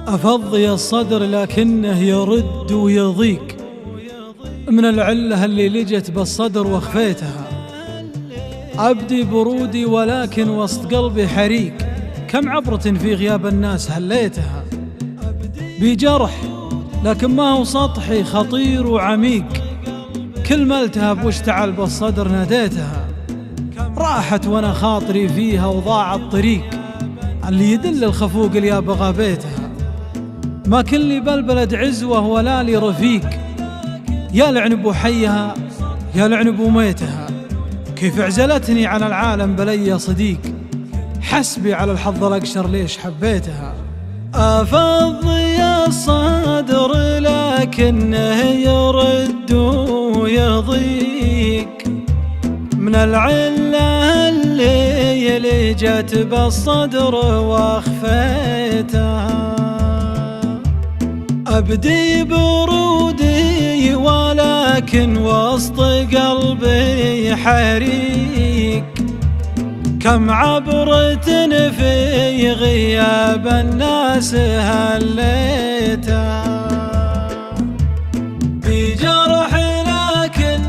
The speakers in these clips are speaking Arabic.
أفضي الصدر لكنه يرد ويضيق من العلة اللي لجت بالصدر وخفيتها. أبدي برودي ولكن وسط قلبي حريق، كم عبرة في غياب الناس هليتها. بجرح لكن ما هو سطحي، خطير وعميق، كل ما التهب واشتعل بالصدر ناديتها. راحت وانا خاطري فيها وضاع الطريق اللي يدل الخفوق اللي ابغى بيتها. ما كن لي بالبلد عزوة ولا لي رفيق، يا لعنب حيها يا لعنب ميتها. كيف عزلتني عن العالم بلي صديق، حسبي على الحظ الأقشر ليش حبيتها. أفضي الصدر لكنه يرد ويضيق من العلة اللي لجت بالصدر واخفيتها. أبدي برودي ولكن وسط قلبي حريق، كم عبرة في غياب الناس هليتها. بجرح لكن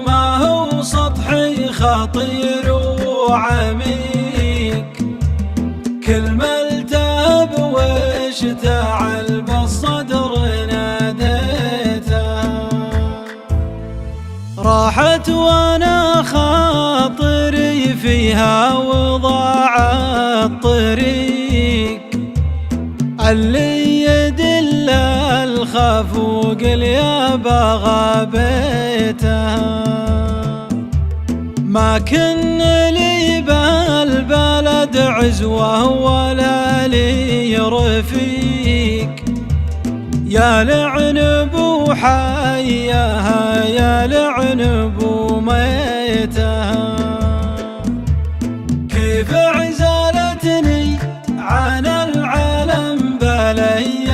ما هو سطحي، خطير وعميق، كل ما التهب واشتعل بالصدر ناديتها. راحت وانا خاطري فيها وضاع الطريق اللي يدل الخفوق اللي بغى بيتها. ما كن لي بالبلد عزوة ولا لي رفيق، يا لعنب حياها يا لعنب ميتها. كيف عزلتني عن العالم بلي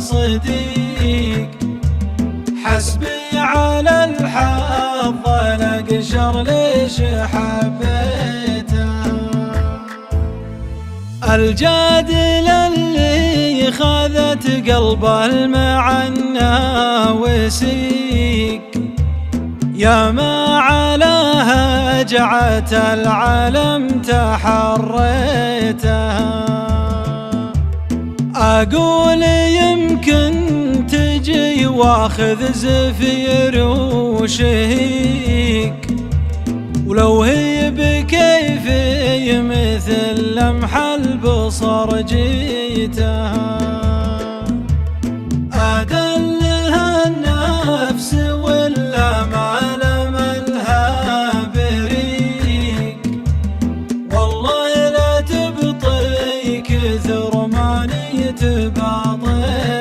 صديق، حسبي على الحظ الأقشر ليش حبيتها. الجادل اللي خذت قلب المعنى وسيق، يا ما على هجعة العالم تحريتها. أقول يمكن تجي واخذ زفير وشهيق، ولو هي بكيفي مثل لمح البصر جيتها. أدلها النفس ولا معلم لها بريق، والله لا تبطي كثر ماني تباطيتها.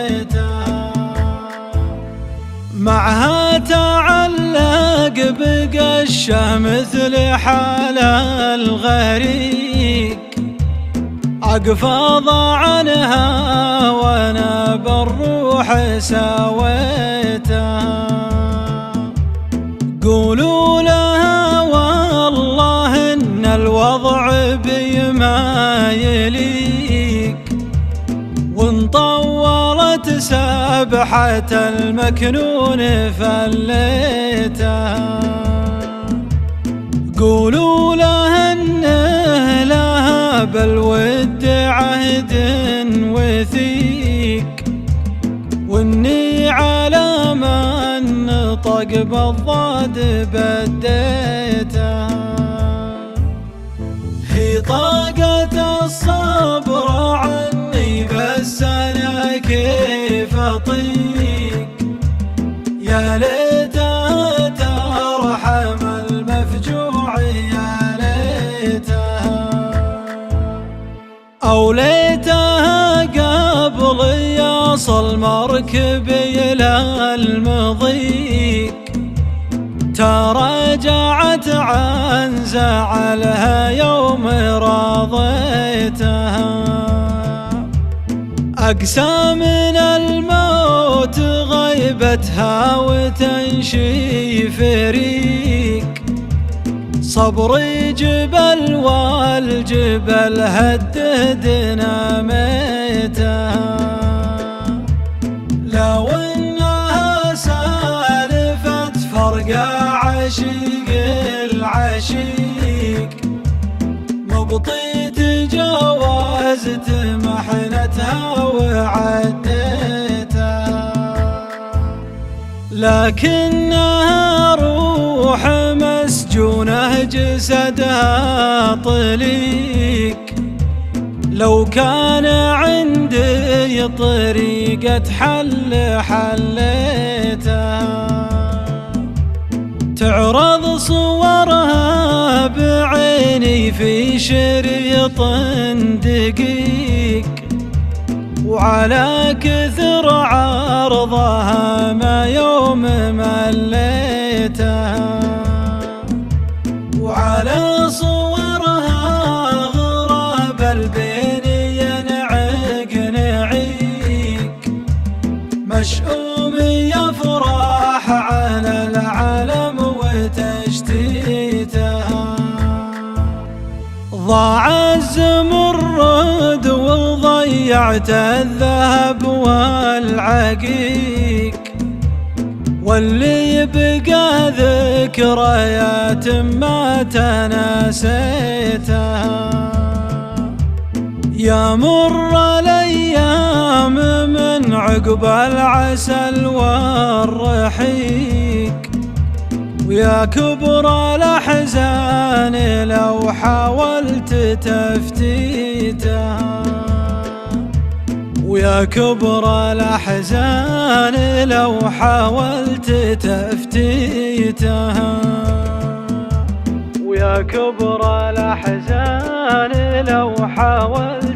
معها تعلق بقشه مثل حال الغريق، أقفاض عنها وانا بالروح سويتها. قولوا لها والله ان الوضع بما يليق، وان طولت سبحة المكنون فليتها. قولوا لها انه لها بالود عهد وثيق، واني على ما نطق بالضاد بديتها. هي طاقة الصبر عني بس انا كيف اطيق، يا ليتها ترحم المفجوع يا ليتها، أو ليتها قبل يصل مركبي إلى المضيق تراجعت عن زعلها يوم رضيتها. أقسى من الموت غيبتها وتنشي فريق، صبري جبل والجبل هددنا ميتها، لو انها سالفت فرق عشيق العشيق، مبطيت جوازت محنتها وعديتها، لكنها روح مسجونة جسدها طليق، لو كان عندي طريقة حل حليتها، تعرض صورها بعيني في شريط دقيق، وعلى كثر عرضها ما يوم مليتها، وعلى صورها غراب البين ينعق نعيق، مشؤوم يفرح على العالم وتشتيتها، ضاع الزمرد وضيعت الذهب والعقيق، واللي يبقى ذكريات ما تناسيتها، يا مر الايام من عقب العسل والرحيق، ويا كبر الاحزان لو حاولت تفتيتها، ويا كبر الأحزان لو حاولت تفتيتها، ويا كبر الأحزان لو حاولت